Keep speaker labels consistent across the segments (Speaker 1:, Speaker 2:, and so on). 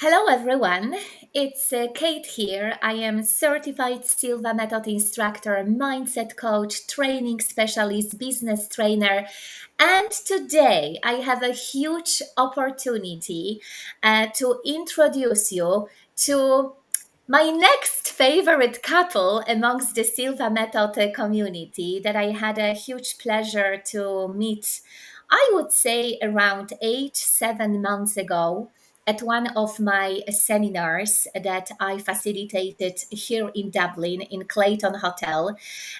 Speaker 1: Hello everyone, it's Kate here. I am certified Silva Method instructor, mindset coach, training specialist, business trainer, and today I have a huge opportunity to introduce you to my next favorite couple amongst the Silva Method community that I had a huge pleasure to meet, I would say around 7 months ago at one of my seminars that I facilitated here in Dublin in Clayton Hotel.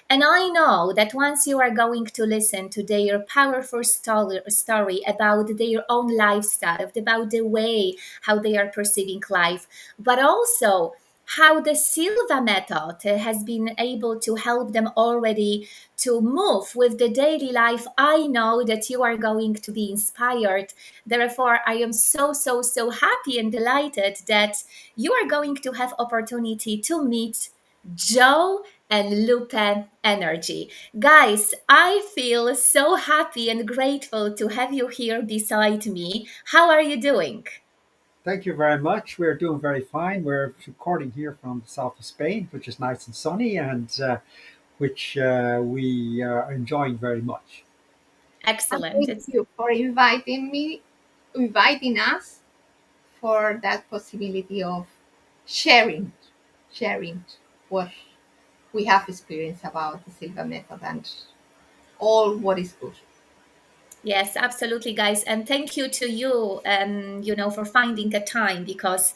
Speaker 1: And I know that once you are going to listen to their powerful story about their own lifestyle, about the way how they are perceiving life, but also how the Silva method has been able to help them already to move with the daily life. I know that you are going to be inspired. Therefore, I am so happy and delighted that you are going to have opportunity to meet Joe and Lupe Energy. Guys, I feel so happy and grateful to have you here beside me. How are you doing?
Speaker 2: Thank you very much. We're doing very fine. We're recording here from the south of Spain, which is nice and sunny, and which we are enjoying very much.
Speaker 3: And
Speaker 1: Excellent.
Speaker 3: thank
Speaker 1: It's
Speaker 3: you for inviting us for that possibility of sharing, sharing what we have experienced about the Silva method and all what is good.
Speaker 1: Yes, absolutely, guys. And thank you to you, for finding a time because,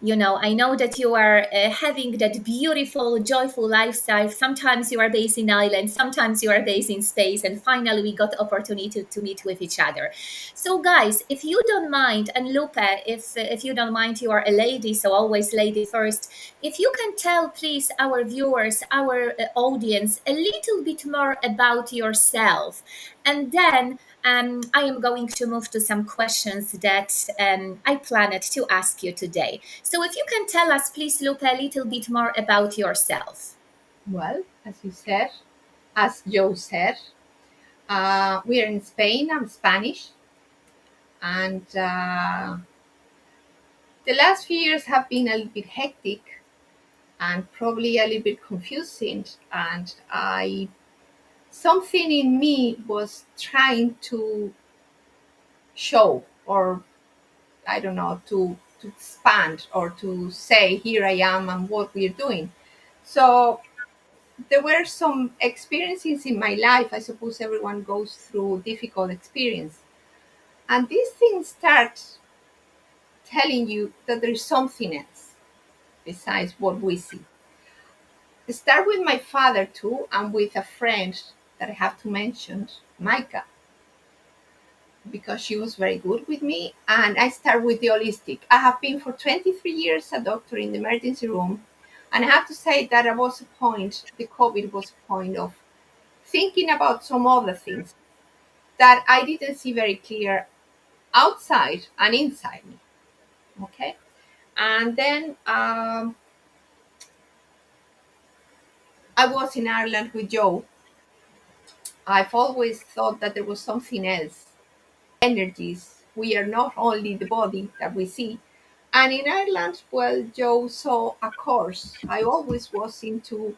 Speaker 1: I know that you are having that beautiful, joyful lifestyle. Sometimes you are based in Ireland, sometimes you are based in space. And finally, we got the opportunity to meet with each other. So, guys, if you don't mind, and Lupe, if you don't mind, you are a lady, so always lady first. If you can tell, please, our viewers, our audience, a little bit more about yourself. And then I am going to move to some questions that I planned to ask you today. So, if you can tell us, please, Lupe, a little bit more about yourself.
Speaker 3: Well, as you said, as Joe said, we are in Spain. I'm Spanish, and the last few years have been a little bit hectic and probably a little bit confusing. And I something in me was trying to show, or I don't know, to expand or to say, here I am and what we're doing. So there were some experiences in my life. I suppose everyone goes through difficult experience. And these things start telling you that there is something else besides what we see. Start with my father too, and with a friend that I have to mention, Micah, because she was very good with me. And I start with the holistic. I have been for 23 years a doctor in the emergency room. And I have to say that it was a point, the COVID was a point of thinking about some other things that I didn't see very clear outside and inside me. Okay. And then I was in Ireland with Joe. I've always thought that there was something else. Energies. We are not only the body that we see. And in Ireland, well, Joe saw a course. I always was into,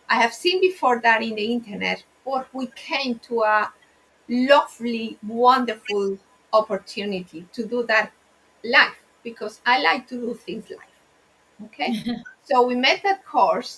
Speaker 3: I have seen before that in the internet, but we came to a lovely, wonderful opportunity to do that live because I like to do things live. Okay. So we met that course.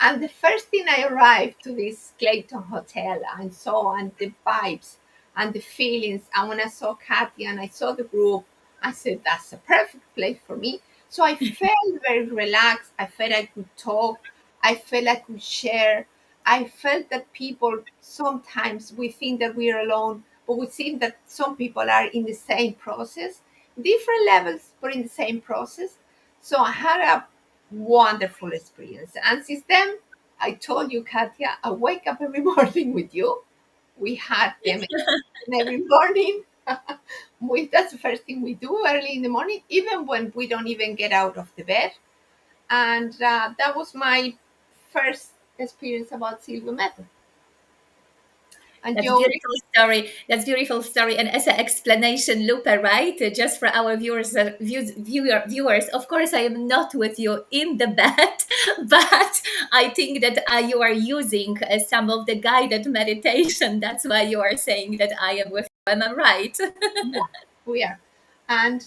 Speaker 3: And the first thing I arrived to this Clayton Hotel and saw and the vibes and the feelings. And when I saw Kathy and I saw the group, I said, that's a perfect place for me. So I felt very relaxed. I felt I could talk. I felt I could share. I felt that people, sometimes we think that we're alone, but we think that some people are in the same process, different levels, but in the same process. So I had a wonderful experience. And since then, I told you, Katya, I wake up every morning with you. We had them every morning. That's the first thing we do early in the morning, even when we don't even get out of the bed. And that was my first experience about Silva Method. And
Speaker 1: That's
Speaker 3: Joe,
Speaker 1: beautiful story. That's beautiful story. And as an explanation, Lupa, right? Just for our viewers, of course, I am not with you in the bed, but I think that you are using some of the guided meditation. That's why you are saying that I am with you. Am I right?
Speaker 3: yeah, we are. And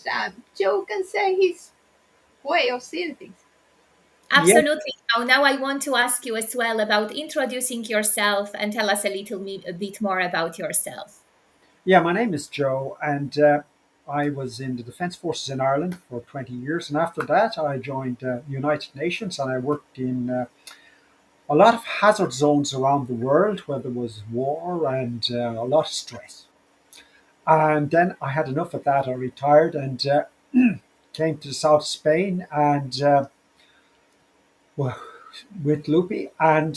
Speaker 3: Joe can say his way of seeing things.
Speaker 2: Yes.
Speaker 1: Absolutely. Now I want to ask you as well about introducing yourself and tell us a bit more about yourself.
Speaker 2: Yeah, my name is Joe, and I was in the Defence Forces in Ireland for 20 years. And after that, I joined United Nations and I worked in a lot of hazard zones around the world where there was war and a lot of stress. And then I had enough of that. I retired and came to the south of Spain and well, with Loopy. And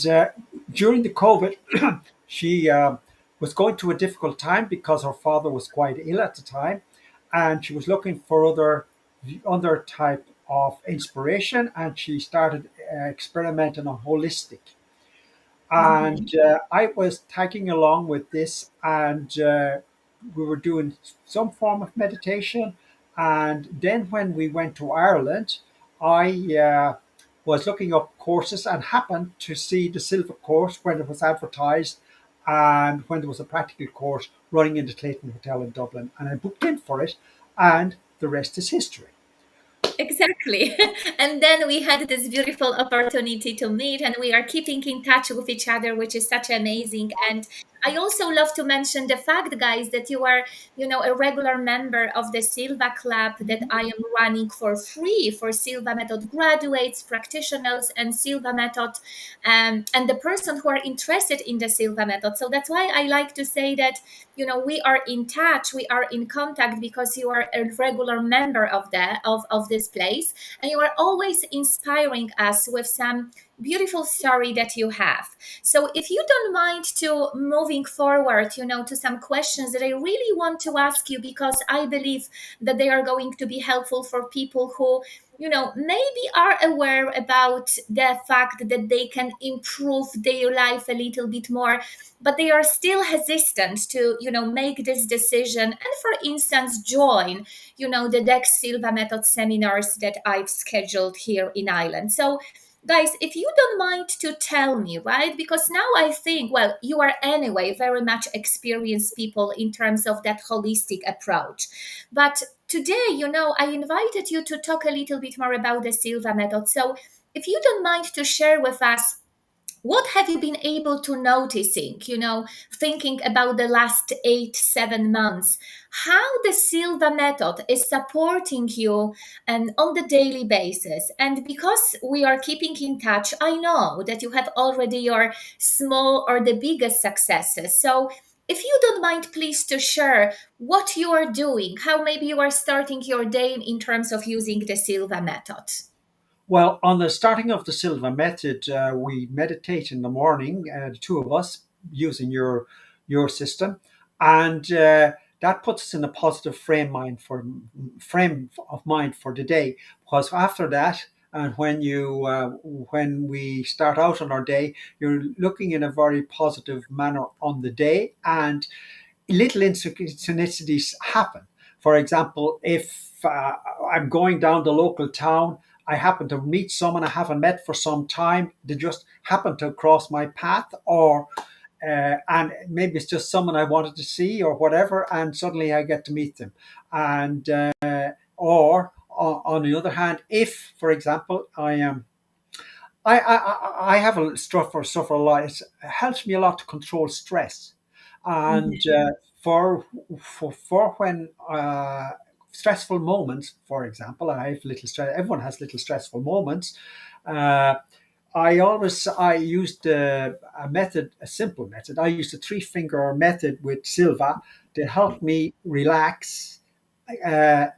Speaker 2: during the COVID, she was going through a difficult time because her father was quite ill at the time, and she was looking for other type of inspiration, and she started experimenting on holistic.
Speaker 1: Mhm.
Speaker 2: And I was tagging along with this, and we were doing some form of meditation. And then when we went to Ireland, I was looking up courses and happened to see the Silva course when it was advertised, and when there was a practical course running in the Clayton Hotel in Dublin, and I booked in for it, and the rest is history.
Speaker 1: Exactly. And then we had this beautiful opportunity to meet, and we are keeping in touch with each other, which is such amazing. And I also love to mention the fact, guys, that you are, a regular member of the Silva Club that I am running for free for Silva Method graduates, practitioners, and Silva Method, and the person who are interested in the Silva Method. So that's why I like to say that we are in touch, we are in contact because you are a regular member of this place, and you are always inspiring us with some beautiful story that you have. So if you don't mind to moving forward, to some questions that I really want to ask you, because I believe that they are going to be helpful for people who maybe are aware about the fact that they can improve their life a little bit more, but they are still hesitant to make this decision and, for instance, join the next Silva Method seminars that I've scheduled here in Ireland. So guys, if you don't mind to tell me, right, because now I think, well, you are anyway very much experienced people in terms of that holistic approach, but today, I invited you to talk a little bit more about the Silva method. So if you don't mind to share with us, what have you been able to noticing, thinking about the last 8 7 months, how the Silva method is supporting you and on the daily basis? And because we are keeping in touch, I know that you have already your small or the biggest successes. So if you don't mind, please to share what you are doing, how maybe you are starting your day in terms of using the Silva method.
Speaker 2: Well, on the starting of the Silva method, we meditate in the morning, the two of us using your system, and that puts us in a positive frame of mind for the day. Because after that, and when we start out on our day, you're looking in a very positive manner on the day, and little synchronicities happen. For example, if I'm going down the local town, I happen to meet someone I haven't met for some time. They just happen to cross my path, or and maybe it's just someone I wanted to see or whatever, and suddenly I get to meet them. And or on the other hand, if, for example, I have a suffer a lot. It helps me a lot to control stress, and for when stressful moments, for example, I have little stress. Everyone has little stressful moments. Uh, I used a method, a simple method. I used a three-finger method with Silva to help me relax,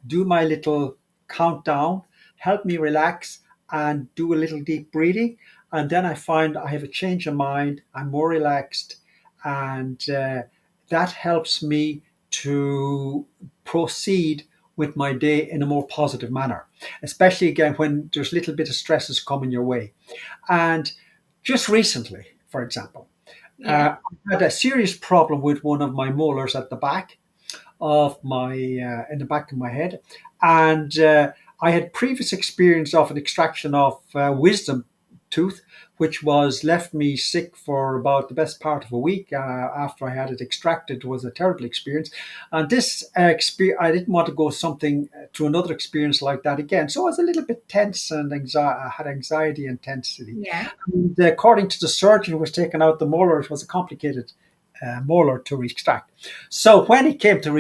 Speaker 2: do my little countdown, help me relax, and do a little deep breathing. And then I find I have a change of mind. I'm more relaxed, and that helps me to proceed with my day in a more positive manner, especially again when there's little bit of stresses coming your way. And just recently, for example,
Speaker 1: Yeah.
Speaker 2: I had a serious problem with one of my molars at the back of my in the back of my head, and I had previous experience of an extraction of wisdom tooth, which was left me sick for about the best part of a week after I had it extracted. It was a terrible experience, and this experience I didn't want to go something to another experience like that again. So I was a little bit tense and I had anxiety and tensity.
Speaker 1: Yeah.
Speaker 2: And according to the surgeon who was taking out the molar, it was a complicated molar to extract. So when it came to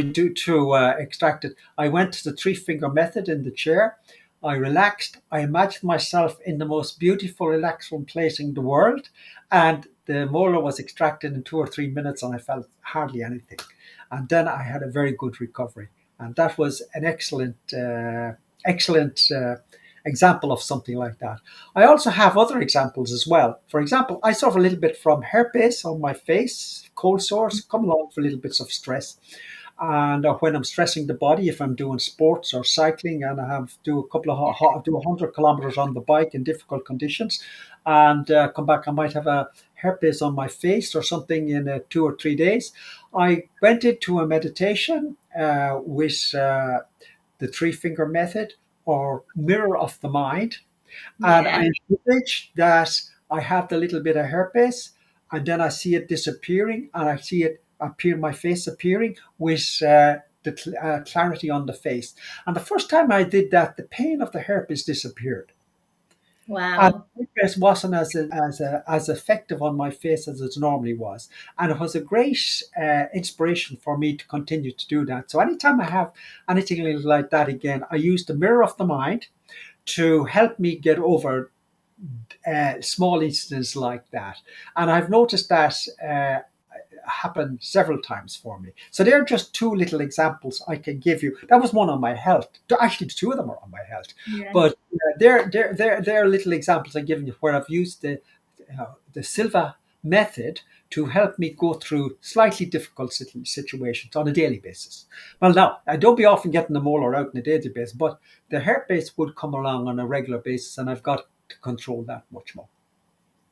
Speaker 2: extract it, I went to the three finger method in the chair. I relaxed. I imagined myself in the most beautiful, relaxed place in the world, and the molar was extracted in 2 or 3 minutes, and I felt hardly anything. And then I had a very good recovery, and that was an excellent example of something like that. I also have other examples as well. For example, I suffer a little bit from herpes on my face, cold sores, come along for little bits of stress. And when I'm stressing the body, if I'm doing sports or cycling, and I have do a couple of do 100 kilometers on the bike in difficult conditions, and come back, I might have a herpes on my face or something in 2 or 3 days. I went into a meditation with the three finger method or mirror of the mind, and
Speaker 1: Yeah.
Speaker 2: I acknowledge that I have the little bit of herpes, and then I see it disappearing, and I see it appear, my face appearing with the clarity on the face. And the first time I did that, the pain of the herpes disappeared. And
Speaker 1: Wow.
Speaker 2: herpes wasn't as effective on my face as it normally was. And it was a great inspiration for me to continue to do that. So anytime I have anything like that again, I use the mirror of the mind to help me get over small incidents like that. And I've noticed that happen several times for me. So they're just two little examples I can give you. That was one on my health. Actually, two of them are on my health.
Speaker 1: Yeah.
Speaker 2: But they're little examples I'm giving you where I've used the Silva method to help me go through slightly difficult situations on a daily basis. Well, now, I don't be often getting the molar out on a daily basis, but the herpes would come along on a regular basis, and I've got to control that much more.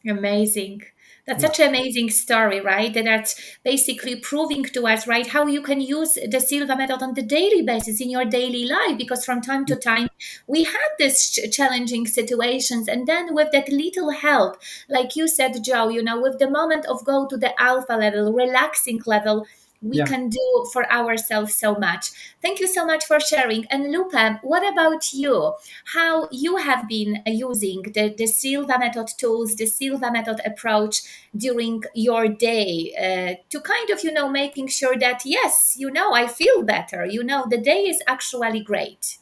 Speaker 1: Amazing. That's
Speaker 2: Yeah,
Speaker 1: such an amazing story, right? That's basically proving to us, right, how you can use the Silva method on the daily basis in your daily life. Because from time to time, we had these challenging situations. And then with that little help, like you said, Joe, with the moment of go to the alpha level, relaxing level, we
Speaker 2: yeah.
Speaker 1: can do for ourselves so much. Thank you so much for sharing. And Luca, what about you? How you have been using the Silva method tools, the Silva method approach during your day to kind of, making sure that, yes, I feel better, the day is actually great.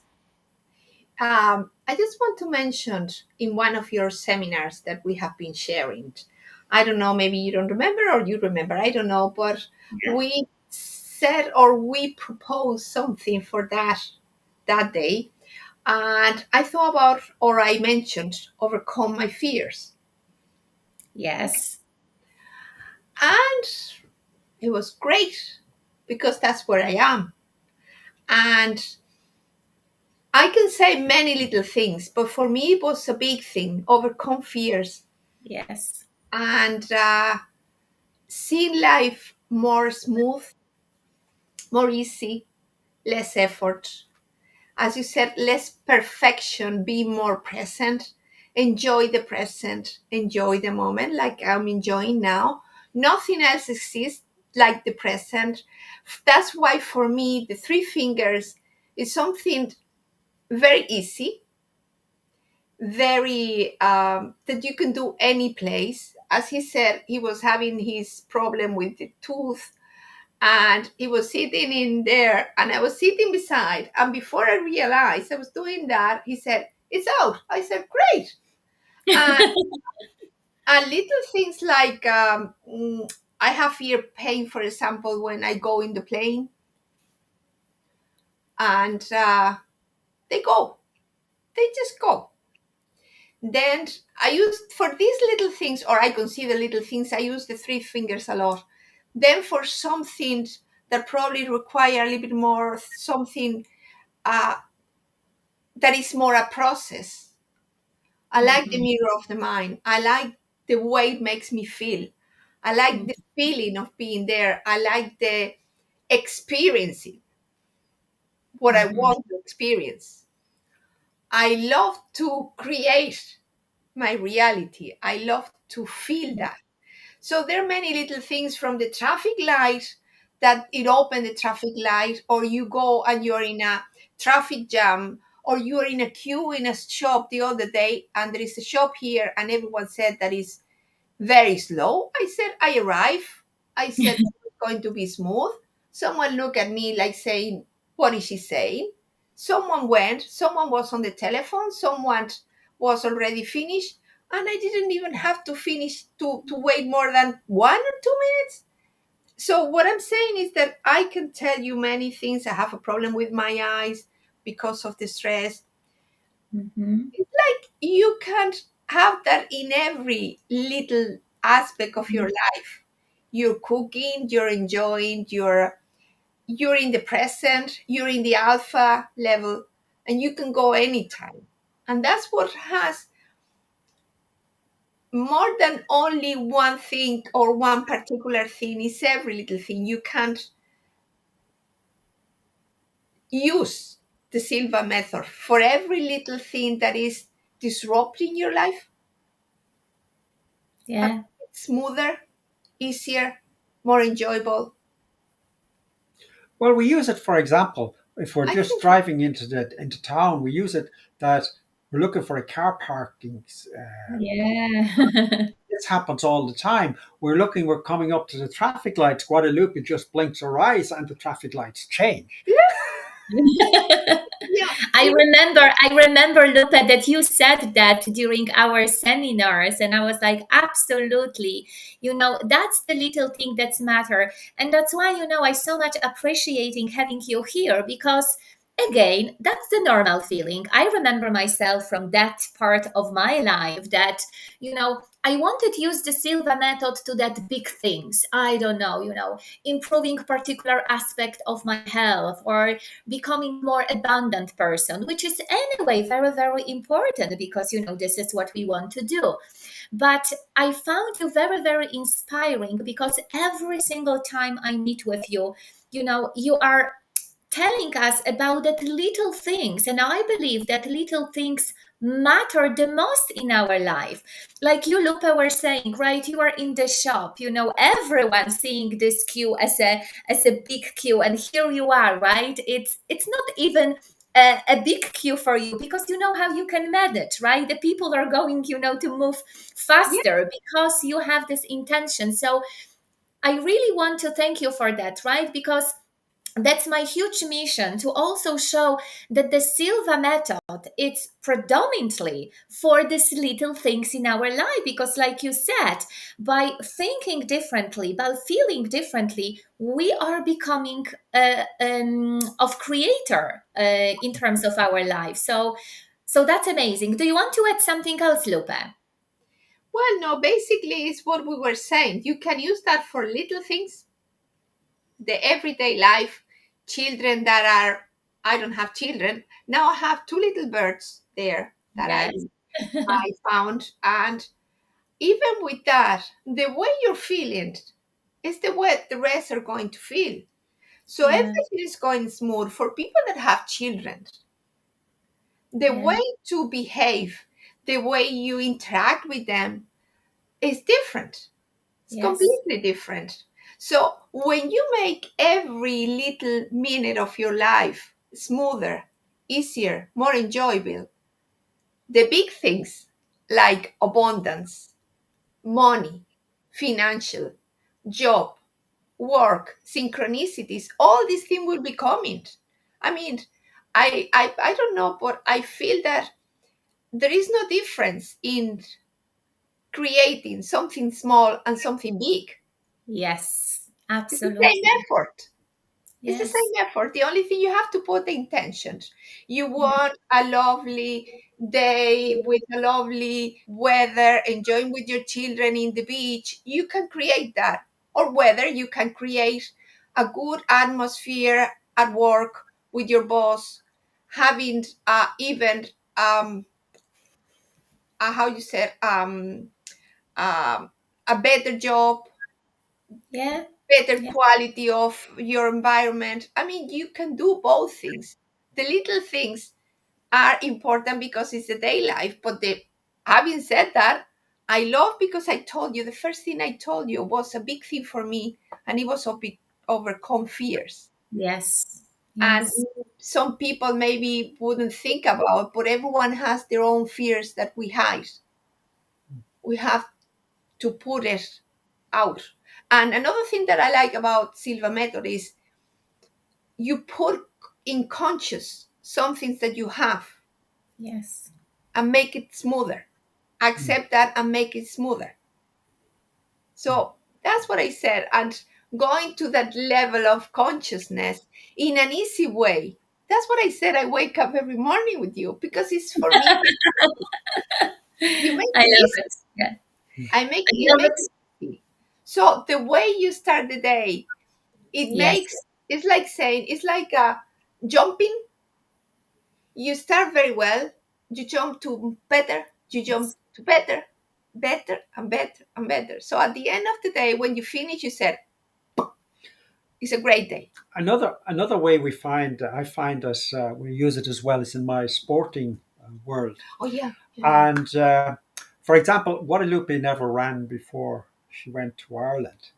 Speaker 3: I just want to mention in one of your seminars that we have been sharing. I don't know, maybe you don't remember or you remember, I don't know, but we said or we proposed something for that day. And I thought about, or I mentioned, overcome my fears.
Speaker 1: Yes.
Speaker 3: And it was great because that's where I am. And I can say many little things, but for me, it was a big thing overcome fears
Speaker 1: Yes.
Speaker 3: and seeing life more smooth, more easy, less effort. As you said, less perfection, be more present, enjoy the present, enjoy the moment like I'm enjoying now. Nothing else exists like the present. That's why for me, the three fingers is something very easy, very that you can do any place. As he said, he was having his problem with the tooth and he was sitting in there and I was sitting beside, and before I realized I was doing that, he said, "It's out." I said, "Great." and, and little things like I have ear pain, for example, when I go in the plane, and they go, they just go. Then I use for these little things, or I consider little things, I use the three fingers a lot. Then for some things that probably require a little bit more, something uh, that is more a process. I like the
Speaker 1: Mhm.
Speaker 3: mirror of the mind. I like the way it makes me feel. I like the feeling of being there. I like the experiencing what I
Speaker 1: Mhm.
Speaker 3: want to experience. I love to create my reality. I love to feel that. So there are many little things, from the traffic light, that it opened the traffic light, or you go and you're in a traffic jam, or you're in a queue in a shop the other day, and there is a shop here, and everyone said that is very slow. I said, I arrive. I said it's going to be smooth. Someone looked at me like saying, what is she saying? Someone went, someone was on the telephone, someone was already finished, and I didn't even have to finish to wait more than 1 or 2 minutes. So what I'm saying is that I can tell you many things. I have a problem with my eyes because of the stress.
Speaker 1: Mhm.
Speaker 3: It's like you can't have that in every little aspect of your life. You're cooking, you're enjoying, you're in the present, you're in the alpha level, and you can go anytime. And that's what has more than only one thing or one particular thing, is every little thing. You can't use the Silva method for every little thing that is disrupting your life, and
Speaker 1: Yeah.
Speaker 3: make it smoother, easier, more enjoyable.
Speaker 2: Well, we use it, for example, if we're
Speaker 3: I
Speaker 2: just
Speaker 3: think so.
Speaker 2: driving into town, we use it that we're looking for a car parking.
Speaker 1: Yeah.
Speaker 2: This happens all the time. We're coming up to the traffic lights. Guadalupe just blinks her eyes, and the traffic lights change.
Speaker 3: Yeah,
Speaker 1: I remember, Lupe, that you said that during our seminars, and I was like, absolutely. That's the little thing that's matter. And that's why, I so much appreciating having you here because again, that's the normal feeling. I remember myself from that part of my life that, I wanted to use the Silva method to that big things. I don't know, improving particular aspect of my health or becoming more abundant person, which is anyway very very important because this is what we want to do. But I found you very very inspiring because every single time I meet with you, you are telling us about that little things, and I believe that little things matter the most in our life. Like you, Lupe, were saying, right? You are in the shop, everyone seeing this queue as a big queue, and here you are, right? It's not even a big queue for you because you know how you can manage, right? The people are going, to move
Speaker 3: yeah.
Speaker 1: faster because you have this intention. So I really want to thank you for that, right? Because that's my huge mission to also show that the Silva method it's predominantly for these little things in our life because like you said, by thinking differently, by feeling differently, we are becoming of creator in terms of our life. So that's amazing. Do you want to add something else, Lupe?
Speaker 3: Well, no, basically, it's what we were saying. You can use that for little things, the everyday life. Children that are, I don't have children. Now I have two little birds there that I
Speaker 1: Yes.
Speaker 3: I found. And even with that, the way you're feeling is the way the rest are going to feel. So
Speaker 1: Yeah.
Speaker 3: everything is going smooth. For people that have children, the
Speaker 1: Yeah.
Speaker 3: way to behave, the way you interact with them is different. It's
Speaker 1: Yes.
Speaker 3: completely different. So when you make every little minute of your life smoother, easier, more enjoyable, the big things like abundance, money, financial, job, work, synchronicities, all these things will be coming. I mean, I don't know, but I feel that there is no difference in creating something small and something big.
Speaker 1: Yes.
Speaker 3: It's the same
Speaker 1: Absolutely.
Speaker 3: effort. It's the
Speaker 1: Yes.
Speaker 3: same effort. The only thing you have to put the intention. You
Speaker 1: Yeah.
Speaker 3: want a lovely day with a lovely weather, enjoying with your children in the beach. You can create that. Or whether you can create a good atmosphere at work with your boss, having even how you said um, a better job.
Speaker 1: Yeah.
Speaker 3: better
Speaker 1: Yeah.
Speaker 3: quality of your environment. I mean, you can do both things. The little things are important because it's a day life, but the having said that, I love because I told you the first thing I told you was a big thing for me, and it was overcome fears.
Speaker 1: Yes.
Speaker 3: And
Speaker 1: Yes.
Speaker 3: some people maybe wouldn't think about, but everyone has their own fears that we hide. We have to put it out. And another thing that I like about Silva Method is you put in conscious some things that you have
Speaker 1: Yes.
Speaker 3: and make it smoother.
Speaker 2: Mm.
Speaker 3: Accept that and make it smoother. So that's what I said. And going to that level of consciousness in an easy way. That's what I said. I wake up every morning with you because it's for me. You make
Speaker 1: I
Speaker 3: it
Speaker 1: love
Speaker 3: easy.
Speaker 1: it. Yeah.
Speaker 3: I make
Speaker 1: I
Speaker 3: it
Speaker 1: love
Speaker 3: make
Speaker 1: it.
Speaker 3: it easy. So the way you start the day, it
Speaker 1: Yes.
Speaker 3: makes it's like saying it's like jumping. You start very well, you jump to better, you jump to better, better and better and better. So at the end of the day, when you finish, you said, it's a great day.
Speaker 2: Another way I find us we use it as well is in my sporting world.
Speaker 3: Oh yeah, yeah, yeah.
Speaker 2: And for example, Guadalupe never ran before she went to Ireland,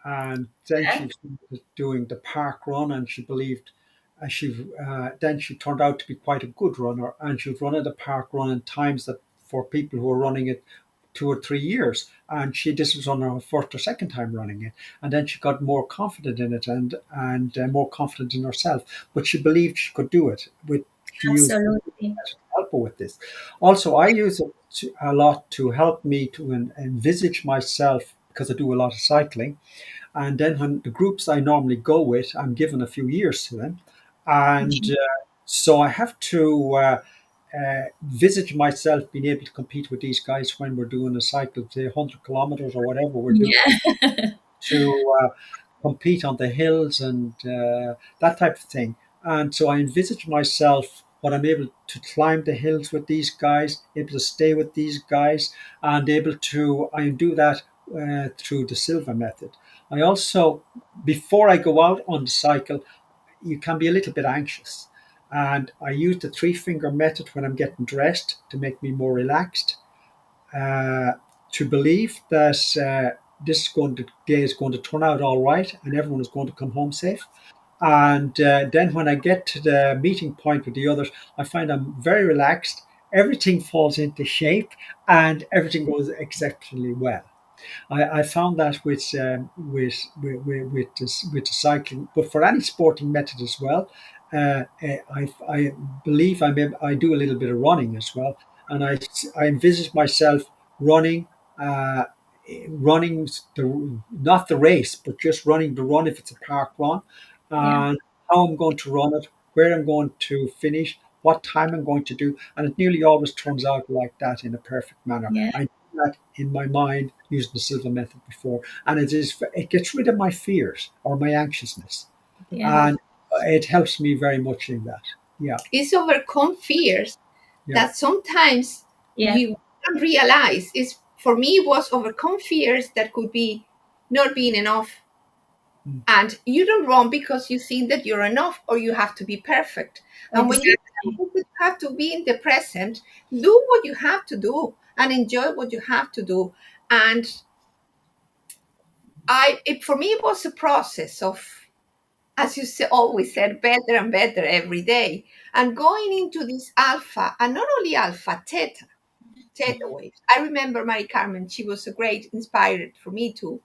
Speaker 2: and then
Speaker 1: Yeah.
Speaker 2: she started doing the park run, and she believed she then she turned out to be quite a good runner, and she was running the park run in times that for people who were running it 2 or 3 years, and this was on her first or second time running it, and then she got more confident in it and more confident in herself, but she believed she could do it with she used
Speaker 1: Absolutely.
Speaker 2: to help her with this. Also, I use it a lot to help me to envisage myself because I do a lot of cycling, and then when the groups I normally go with, I'm given a few years to them. And so I have to visage myself being able to compete with these guys when we're doing a cycle, say 100 kilometers or whatever we're doing,
Speaker 1: Yeah.
Speaker 2: to compete on the hills and that type of thing. And so I envisage myself when I'm able to climb the hills with these guys, able to stay with these guys, and able to I do that through the Silva method. I also, before I go out on the cycle, you can be a little bit anxious. And I use the three finger method when I'm getting dressed to make me more relaxed, uh, to believe that day is going to turn out all right and everyone is going to come home safe. And then when I get to the meeting point with the others, I find I'm very relaxed. Everything falls into shape and everything goes exceptionally well. I found that with the cycling, but for any sporting method as well. I believe I do a little bit of running as well, and I envisage myself running, uh, running not the race, but just running the run if it's a park run,
Speaker 1: Yeah.
Speaker 2: and how I'm going to run it, where I'm going to finish, what time I'm going to do, and it nearly always turns out like that in a perfect manner.
Speaker 1: Yeah.
Speaker 2: I that in my mind using the Silva method before, and it gets rid of my fears or my anxiousness,
Speaker 1: Yeah.
Speaker 2: and it helps me very much in that. Yeah,
Speaker 3: It's overcome fears
Speaker 2: yeah,
Speaker 3: that sometimes
Speaker 1: Yeah.
Speaker 3: you don't realize. Is for me it was overcome fears that could be not being enough.
Speaker 2: mm,
Speaker 3: And you don't run because you think that you're enough or you have to be perfect. And when you
Speaker 1: Exactly.
Speaker 3: have to be in the present, do what you have to do and enjoy what you have to do. And for me, it was a process of, as you always said, better and better every day. And going into this alpha, and not only alpha, theta waves. I remember Mary Carmen, she was a great inspired for me too.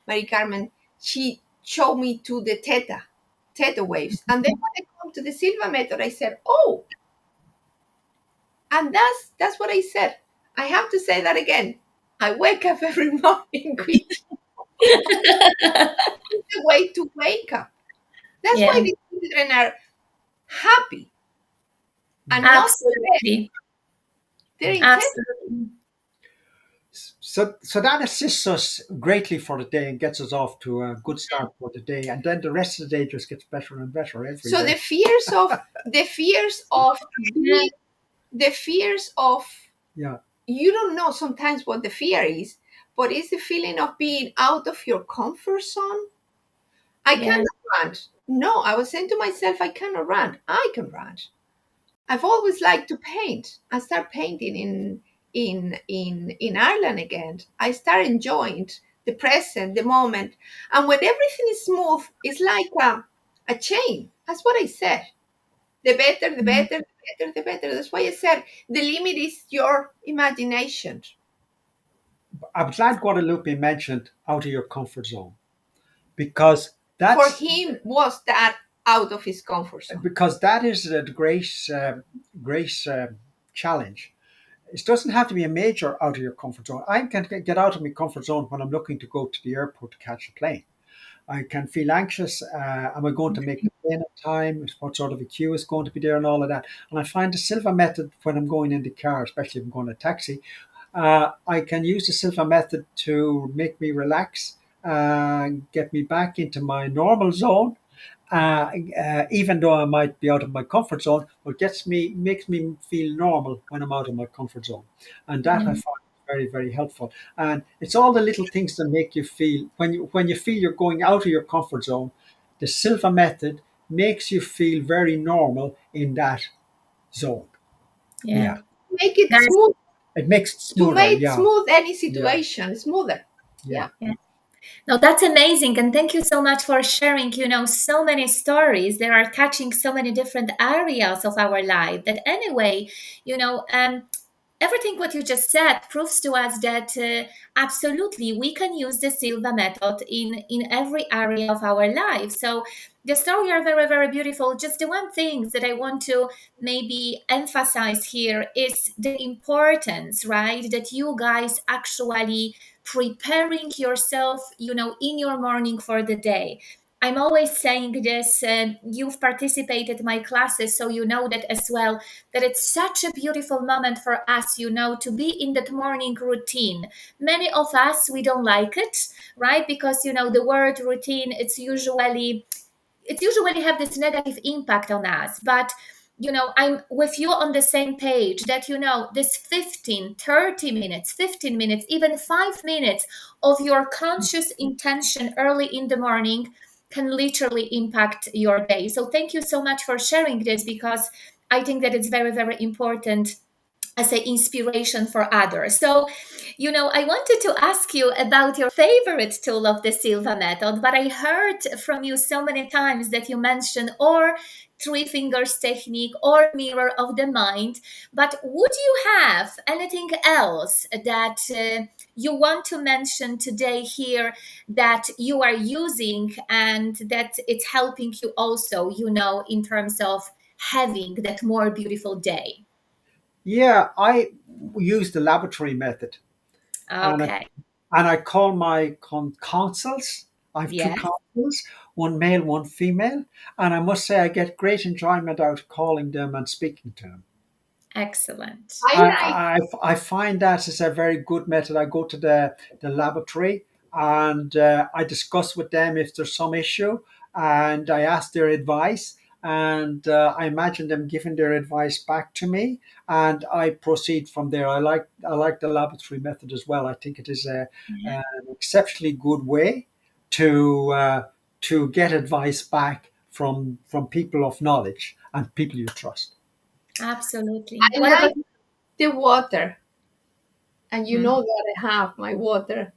Speaker 3: Mary Carmen, she showed me to the theta waves. And then when I come to the Silva method, I said, oh, and that's what I said. I have to say that again. I wake up every morning with the way to wake up. That's why
Speaker 1: Yeah.
Speaker 3: the children are happy
Speaker 2: mm.
Speaker 3: and not sad.
Speaker 1: Absolutely.
Speaker 3: They're intense.
Speaker 1: Absolutely.
Speaker 2: So that assists us greatly for the day and gets us off to a good start for the day, and then the rest of the day just gets better and better every
Speaker 3: So
Speaker 2: day.
Speaker 3: being the fears of
Speaker 2: Yeah,
Speaker 3: you don't know sometimes what the fear is, but it's the feeling of being out of your comfort zone. I
Speaker 1: Yeah.
Speaker 3: cannot run. No, I was saying to myself, I cannot run. I can run. I've always liked to paint. I start painting in Ireland again. I start enjoying the present, the moment, and when everything is smooth, it's like a chain. That's what I said. The better, the
Speaker 1: Mhm.
Speaker 3: better, the better, the better. That's why I said the limit is your imagination.
Speaker 2: I'm glad Guadalupe mentioned out of your comfort zone because
Speaker 3: For
Speaker 2: that's
Speaker 3: him, was that out of his comfort zone?
Speaker 2: that is a great challenge. It doesn't have to be a major out of your comfort zone. I can get out of my comfort zone when I'm looking to go to the airport to catch a plane. I can feel anxious. Am I going to make the plane on time? What sort of a queue is going to be there and all of that? And I find the Silva method when I'm going in the car, especially if I'm going in a taxi, I can use the Silva method to make me relax, get me back into my normal zone. Even though I might be out of my comfort zone, but makes me feel normal when I'm out of my comfort zone, and that I
Speaker 1: Mhm.
Speaker 2: find very very helpful. And it's all the little things that make you feel when you feel you're going out of your comfort zone. The Silva method makes you feel very normal in that zone.
Speaker 1: Yeah.
Speaker 2: Yeah,
Speaker 3: Make it
Speaker 1: That's
Speaker 3: smooth,
Speaker 2: it makes it
Speaker 3: to
Speaker 2: smoother.
Speaker 3: make
Speaker 2: Yeah,
Speaker 3: smooth any
Speaker 2: yeah,
Speaker 3: situation smoother.
Speaker 2: yeah.
Speaker 3: Yeah.
Speaker 1: yeah. No, that's amazing. And thank you so much for sharing, so many stories. There are touching so many different areas of our life that anyway, you know, um, everything what you just said proves to us that absolutely we can use the Silva method in every area of our life. So the story are very very beautiful. Just the one thing that I want to maybe emphasize here is the importance, right, that you guys actually preparing yourself, in your morning for the day. I'm always saying this. You've participated in my classes, so you know that as well, that it's such a beautiful moment for us, to be in that morning routine. Many of us, we don't like it, right? Because, the word routine, it's usually have this negative impact on us. But, I'm with you on the same page that, this 15, 30 minutes, 15 minutes, even 5 minutes of your conscious intention early in the morning can literally impact your day. So thank you so much for sharing this, because I think that it's very, very important as an inspiration for others. So, I wanted to ask you about your favorite tool of the Silva method, but I heard from you so many times that you mentioned or three fingers technique or mirror of the mind. But would you have anything else that you want to mention today here that you are using and that it's helping you also, in terms of having that more beautiful day?
Speaker 2: Yeah, I use the laboratory method, and I,
Speaker 1: Okay.
Speaker 2: and I call my consuls. I have two
Speaker 1: Yes.
Speaker 2: consuls, one male, one female, and I must say I get great enjoyment out of calling them and speaking to them.
Speaker 1: Excellent.
Speaker 3: I like
Speaker 2: I find that is a very good method. I go to the laboratory and I discuss with them if there's some issue, and I ask their advice, and I imagine them giving their advice back to me, and I proceed from there. I like the laboratory method as well. I think it is
Speaker 1: Yeah,
Speaker 2: an exceptionally good way to get advice back from people of knowledge and people you trust.
Speaker 1: absolutely.
Speaker 3: I
Speaker 1: What about
Speaker 3: like the water, and you
Speaker 1: Mhm.
Speaker 3: know that I have my water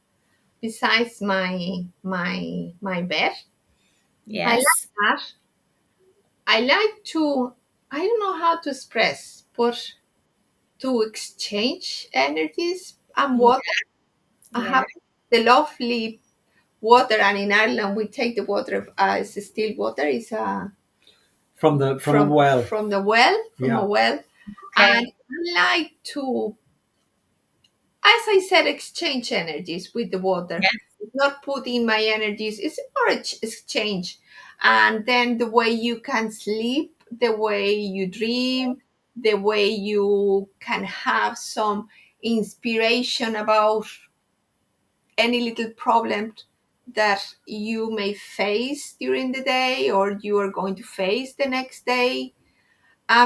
Speaker 3: besides my bed. I like
Speaker 1: Yes.
Speaker 3: that. I like to, I don't know how to express, but to exchange energies and
Speaker 1: Yeah.
Speaker 3: water. I
Speaker 1: Yeah.
Speaker 3: have the lovely water, and in Ireland we take the water as still water. Is
Speaker 2: From a well.
Speaker 3: from the well, from a
Speaker 2: Yeah.
Speaker 3: well, and
Speaker 1: Okay.
Speaker 3: I like to, as I said, exchange energies with the water.
Speaker 1: Yes.
Speaker 3: Not put in my energies. It's more exchange, and then the way you can sleep, the way you dream, the way you can have some inspiration about any little problem that you may face during the day or you are going to face the next day.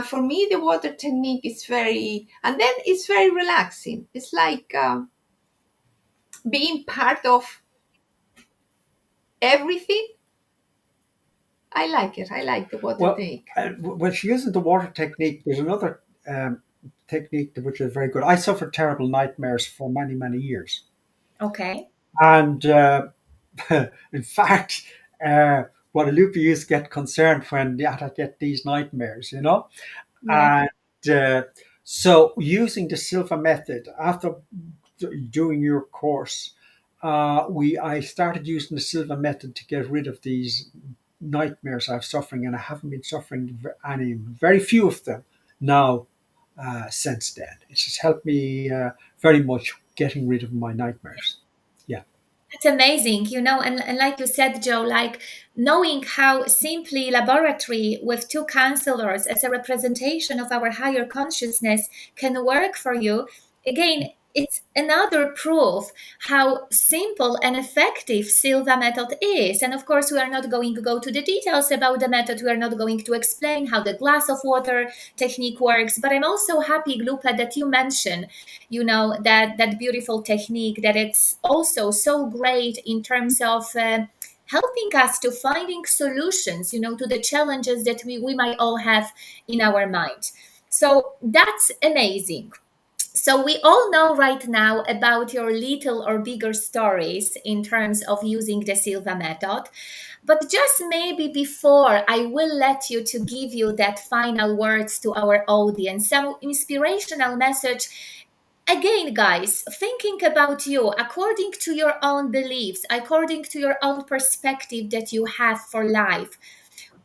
Speaker 3: For me, the water technique is very, and then it's very relaxing. It's like being part of everything. I like it. I like the water
Speaker 2: Well,
Speaker 3: technique.
Speaker 2: when she using the water technique, there's another technique which is very good. I suffered terrible nightmares for many, many years.
Speaker 1: Okay.
Speaker 2: And in fact, Guadalupe used to get concerned when I get these nightmares, you know?
Speaker 1: Yeah.
Speaker 2: And uh, so, using the Silva method after doing your course, we I started using the Silva method to get rid of these nightmares I was suffering, and I haven't been suffering any, very few of them now since then. It's just helped me very much getting rid of my nightmares. Yeah.
Speaker 1: That's amazing, and like you said, Joe, like knowing how simply laboratory with two counselors as a representation of our higher consciousness can work for you. Again, it's another proof how simple and effective Silva method is. And of course, we are not going to go to the details about the method. We are not going to explain how the glass of water technique works. But I'm also happy, Lupe, that you mentioned that beautiful technique, that it's also so great in terms of helping us to finding solutions to the challenges that we might all have in our mind. So that's amazing. So we all know right now about your little or bigger stories in terms of using the Silva method. But just maybe before I will let you to give you that final words to our audience, some inspirational message. Again, guys, thinking about you according to your own beliefs, according to your own perspective that you have for life.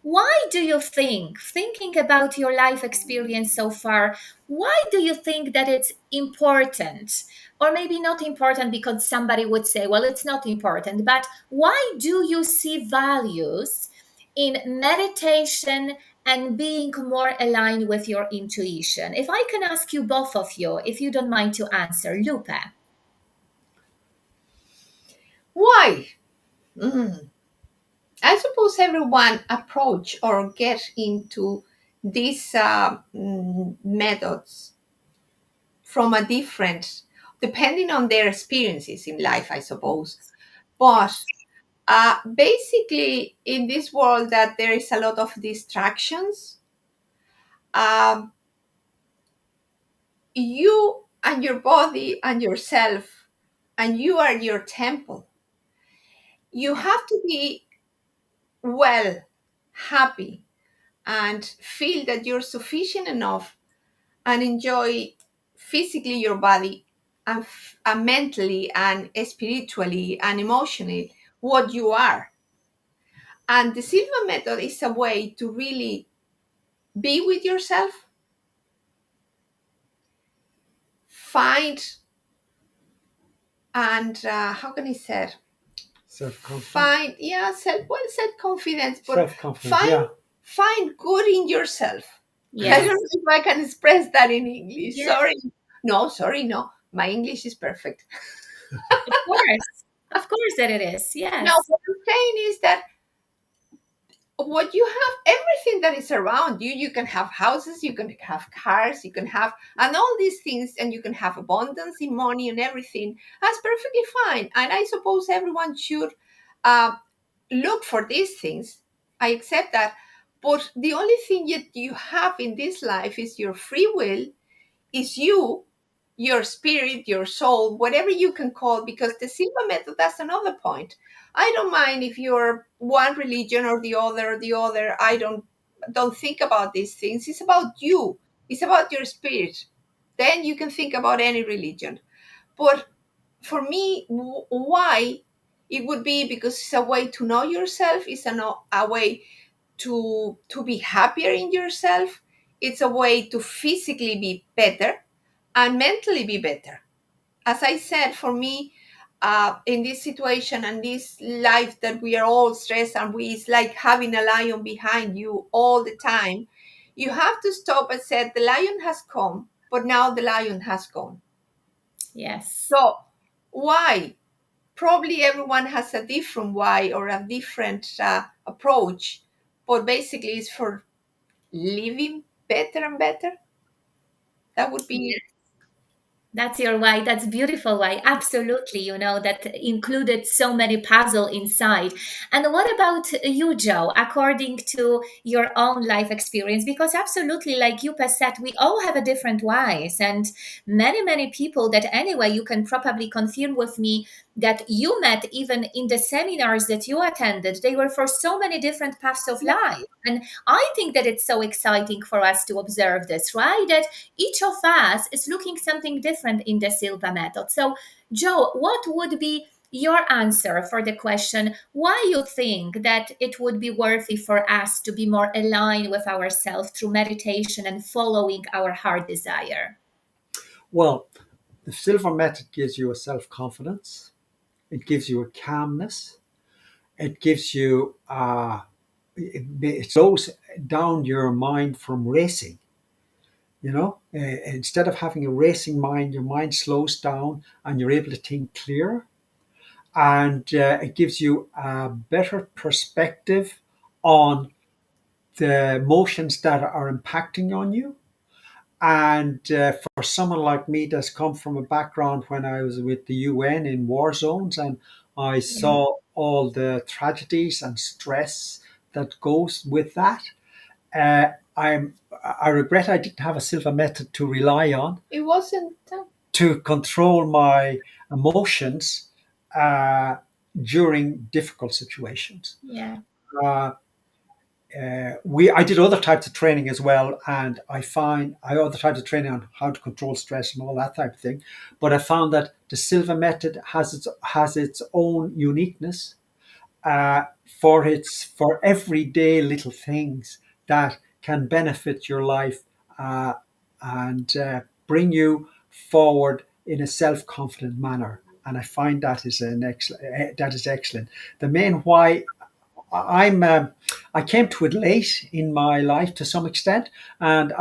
Speaker 1: Why do you think, thinking about your life experience so far, why do you think that it's important? Or maybe not important because somebody would say, well, it's not important, but why do you see values in meditation and being more aligned with your intuition? If I can ask you, both of you, if you don't mind to answer, Lupe.
Speaker 3: Why? Mm. I suppose everyone approach or get into these methods from a different, depending on their experiences in life, I suppose. But
Speaker 1: Yes.
Speaker 3: basically, in this world that there is a lot of distractions, um, you and your body and yourself, and you are your temple. You
Speaker 1: Yeah.
Speaker 3: have to be well, happy, and feel that you're sufficient enough and enjoy physically your body and mentally and spiritually and emotionally what you are. And the Silva method is a way to really be with yourself, find and how can I say it?
Speaker 2: Self confidence.
Speaker 3: Find, yeah, self confidence, but
Speaker 2: Self confidence.
Speaker 3: find
Speaker 2: Yeah.
Speaker 3: find good in yourself. I don't
Speaker 1: Yes.
Speaker 3: know if I can express that in English.
Speaker 1: Yes.
Speaker 3: Sorry. No, sorry, no. My English is perfect.
Speaker 1: Of course. Of course that it is.
Speaker 3: Now,
Speaker 1: Yes.
Speaker 3: what I'm saying is that what you have, everything that is around you, you can have houses, you can have cars, you can have, and all these things, and you can have abundance in money and everything. That's perfectly fine. And I suppose everyone should uh, look for these things. I accept that. But the only thing that you have in this life is your free will, is you, your spirit, your soul, whatever you can call, because the Silva method, that's another point. I don't mind if you're one religion or the other or the other. I don't think about these things. It's about you. It's about your spirit. Then you can think about any religion. But for me, why? It would be because it's a way to know yourself. It's a way to be happier in yourself. It's a way to physically be better and mentally be better. As I said, for me, in this situation and this life that we are all stressed and it's like having a lion behind you all the time. You have to stop and say, the lion has come, but now the lion has gone.
Speaker 1: Yes.
Speaker 3: So why? Probably everyone has a different why or a different approach, but basically it's for living better and better. That would be
Speaker 1: That's your why. That's beautiful why. Absolutely. That included so many puzzle inside. And what about you, Joe, according to your own life experience? Because absolutely, like you said, we all have a different whys. And many, many people that anyway, you can probably confirm with me that you met even in the seminars that you attended. They were for so many different paths of
Speaker 3: Yeah.
Speaker 1: life. And I think that it's so exciting for us to observe this, right? That each of us is looking something different in the Silva method. So, Joe, what would be your answer for the question why you think that it would be worthy for us to be more aligned with ourselves through meditation and following our heart desire?
Speaker 2: Well, the Silver Method gives you a self confidence, it gives you a calmness, it gives you, it slows down your mind from racing. Instead of having a racing mind, your mind slows down and you're able to think clearer. And it gives you a better perspective on the emotions that are impacting on you. And for someone like me that's come from a background when I was with the UN in war zones and I
Speaker 1: Yeah.
Speaker 2: saw all the tragedies and stress that goes with that, uh, I'm I regret I didn't have a Silva method to rely on
Speaker 3: It wasn't.
Speaker 2: to control my emotions uh, during difficult situations.
Speaker 1: Yeah.
Speaker 2: Uh, we I did other types of training as well, and I other types of training on how to control stress and all that type of thing. But I found that the Silva method has its own uniqueness for everyday little things that can benefit your life uh, and bring you forward in a self-confident manner. And I find that is excellent. The main why I'm I came to it late in my life to some extent, and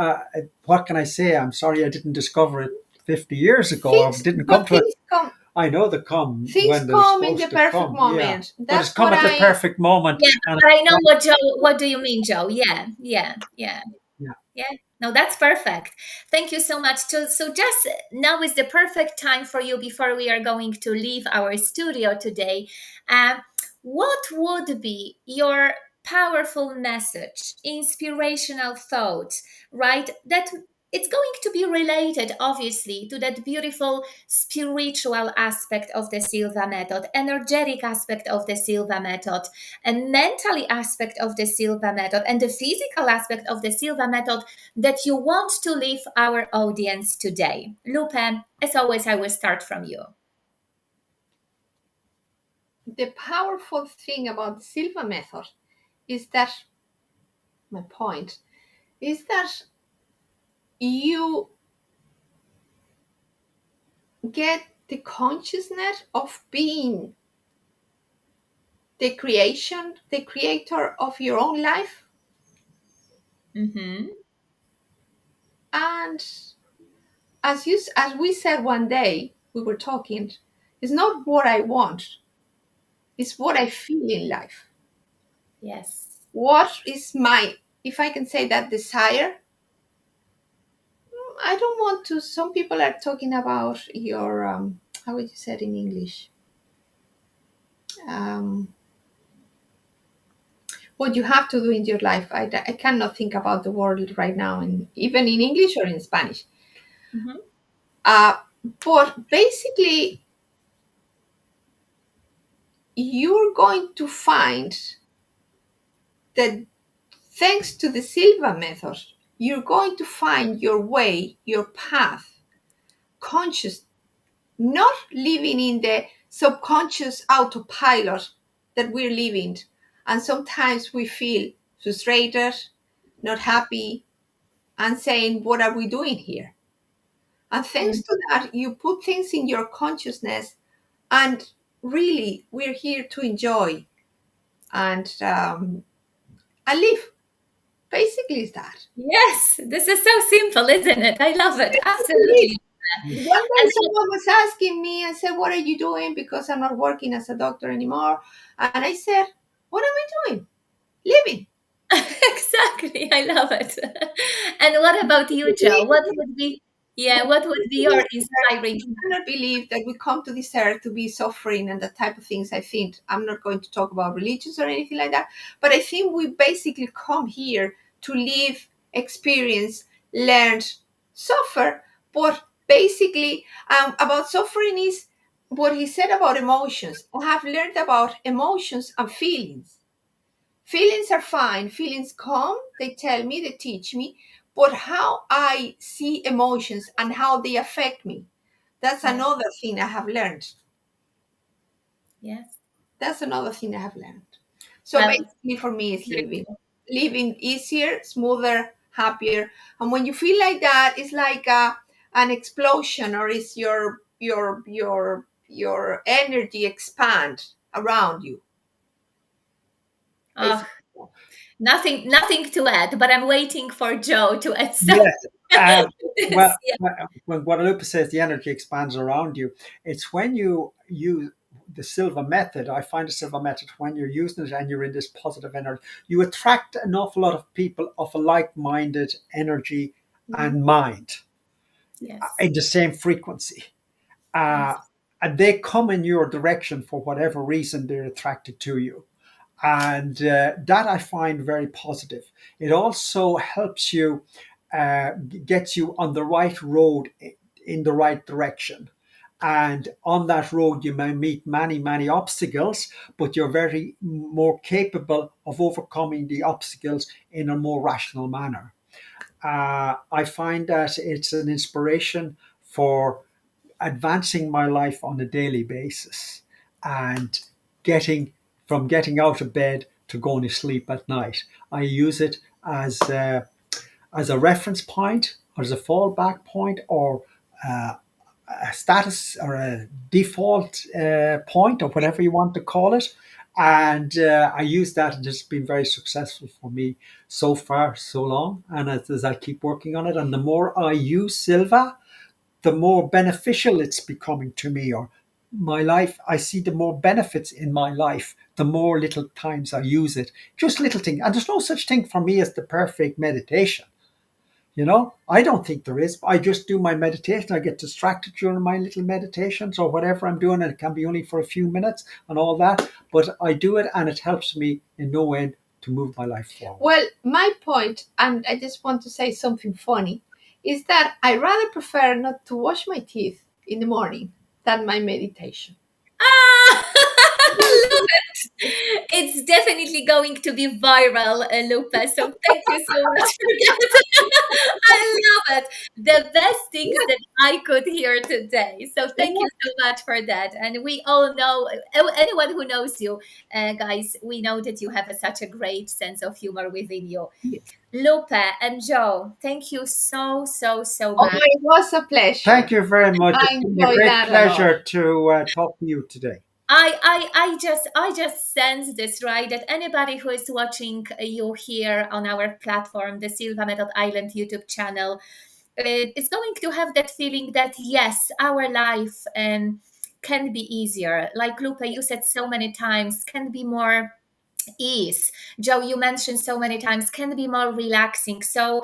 Speaker 2: what can I say? I'm sorry I didn't discover it 50 years ago. I
Speaker 3: Things,
Speaker 2: didn't come
Speaker 3: but
Speaker 2: to it.
Speaker 3: things come.
Speaker 2: I know they come
Speaker 3: Things
Speaker 2: when they're
Speaker 3: come in the
Speaker 2: supposed to
Speaker 3: perfect
Speaker 2: come, yeah,
Speaker 3: moment.
Speaker 2: but it's
Speaker 3: That's
Speaker 2: come
Speaker 3: what
Speaker 2: at the
Speaker 3: I.
Speaker 2: perfect moment,
Speaker 1: Yeah,
Speaker 2: and
Speaker 1: but I know what Joe, what do you mean, Joe? Yeah, yeah, yeah.
Speaker 2: yeah.
Speaker 1: Yeah, no, that's perfect. Thank you so much. So just now is the perfect time for you before we are going to leave our studio today. Uh, what would be your powerful message, inspirational thought, right? That it's going to be related, obviously, to that beautiful spiritual aspect of the Silva method, energetic aspect of the Silva method, and mentally aspect of the Silva method, and the physical aspect of the Silva method that you want to leave our audience today. Lupe, as always, I will start from you.
Speaker 3: The powerful thing about the Silva method is that my point is that you get the consciousness of being the creator of your own life.
Speaker 1: Mm-hmm.
Speaker 3: And as we said one day, we were talking, it's not what I want, it's what I feel in life.
Speaker 1: Yes.
Speaker 3: What is my, if I can say that, desire? I don't want to. Some people are talking about your, how would you say it in English? Um, what you have to do in your life. I cannot think about the word right now, even in English or in Spanish.
Speaker 1: Mm-hmm.
Speaker 3: Uh, but basically, you're going to find that thanks to the Silva method, you're going to find your way, your path, conscious, not living in the subconscious autopilot that we're living. And sometimes we feel frustrated, not happy, and saying, what are we doing here? And thanks to that, you put things in your consciousness, and really, we're here to enjoy and live. Basically, is that.
Speaker 1: Yes, this is so simple, isn't it? I love it.
Speaker 3: Indeed.
Speaker 1: Absolutely.
Speaker 3: One
Speaker 1: And
Speaker 3: day someone was asking me and said, what are you doing? Because I'm not working as a doctor anymore. And I said, what am I doing? Living.
Speaker 1: exactly, I love it. And what about you, Joe? What would be? Yeah, what would be your inspiring?
Speaker 3: I cannot believe that we come to this earth to be suffering and that type of things. I think I'm not going to talk about religions or anything like that, but I think we basically come here to live, experience, learn, suffer. But basically, about suffering is what he said about emotions. I have learned about emotions and feelings. Feelings are fine. Feelings come, they tell me, they teach me, but how I see emotions and how they affect me, that's
Speaker 1: Yes,
Speaker 3: another thing I have learned.
Speaker 1: yes.
Speaker 3: That's another thing I have learned. So
Speaker 1: Well,
Speaker 3: basically, for me, it's living,
Speaker 1: beautiful.
Speaker 3: living easier, smoother, happier. And when you feel like that, it's like an explosion, or it's your energy expand around you.
Speaker 1: Oh,
Speaker 3: Basically,
Speaker 1: nothing to add, but I'm waiting for Joe to add something.
Speaker 2: Yes. Um, well,
Speaker 1: Yes, yeah.
Speaker 2: when Guadalupe says the energy expands around you, it's when you use the Silva method. I find the Silva method when you're using it and you're in this positive energy, you attract an awful lot of people of a like-minded energy
Speaker 3: mhm.
Speaker 2: and mind
Speaker 1: Yes,
Speaker 2: in the same frequency.
Speaker 1: yes,
Speaker 2: Uh, and they come in your direction for whatever reason they're attracted to you. And that I find very positive. It also helps you, gets you on the right road in the right direction. And on that road, you may meet many obstacles, but you're very more capable of overcoming the obstacles in a more rational manner. I find that it's an inspiration for advancing my life on a daily basis and getting out of bed to going to sleep at night. I use it as a reference point, or as a fallback point, or a status or a default point, or whatever you want to call it. And I use that, and it's been very successful for me so far, so long. And as I keep working on it, and the more I use Silva, the more beneficial it's becoming to me, or my life. I see the more benefits in my life, the more little times I use it. Just little thing. And there's no such thing for me as the perfect meditation. I don't think there is. I just do my meditation. I get distracted during my little meditations or whatever I'm doing, and it can be only for a few minutes and all that. But I do it, and it helps me in no end to move my life forward.
Speaker 3: Well, my point, and I just want to say something funny, is that I rather prefer not to wash my teeth in the morning than my meditation.
Speaker 1: Ah, love it. It's definitely going to be viral, Lupa. So thank you so much for that. I love it. The best things that I could hear today. So thank you so much for that. And we all know, anyone who knows you, guys, we know that you have such a great sense of humor within you.
Speaker 3: Yeah.
Speaker 1: Lupe and Joe, thank you so
Speaker 3: Oh,
Speaker 1: much.
Speaker 3: it was a
Speaker 2: Thank
Speaker 3: pleasure.
Speaker 2: you very much.
Speaker 3: I
Speaker 2: It's been a
Speaker 3: enjoyed
Speaker 2: great
Speaker 3: that a lot.
Speaker 2: pleasure to talk to you today.
Speaker 1: I just sense this, right? That anybody who is watching you here on our platform, the Silva Method Ireland YouTube channel, is going to have that feeling that yes, our life can be easier. Like Lupe, you said so many times, can be more ease. Joe, you mentioned so many times, can be more relaxing. So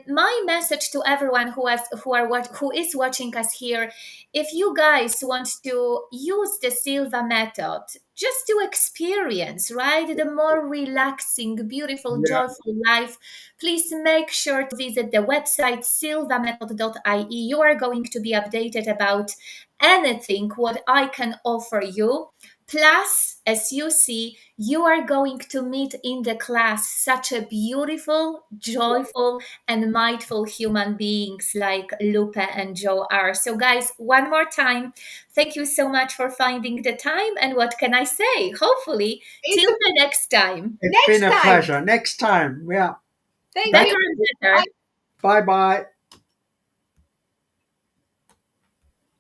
Speaker 1: my message to everyone who is watching us here, if you guys want to use the Silva method just to experience, right, the more relaxing, beautiful,
Speaker 2: Yeah.
Speaker 1: joyful life, please make sure to visit the website silvamethod.ie. You are going to be updated about anything what I can offer you. Plus, as you see, you are going to meet in the class such a beautiful, joyful, and mindful human beings like Lupe and Joe are. So, guys, one more time, thank you so much for finding the time. And what can I say? Hopefully,
Speaker 3: It's
Speaker 1: till
Speaker 3: a
Speaker 1: the next time,
Speaker 2: It's been
Speaker 3: next
Speaker 2: a
Speaker 3: time.
Speaker 2: pleasure. Next time. Yeah.
Speaker 3: Thank
Speaker 1: better
Speaker 2: Thank
Speaker 3: you.
Speaker 1: and
Speaker 2: you.
Speaker 1: better.
Speaker 2: Bye bye.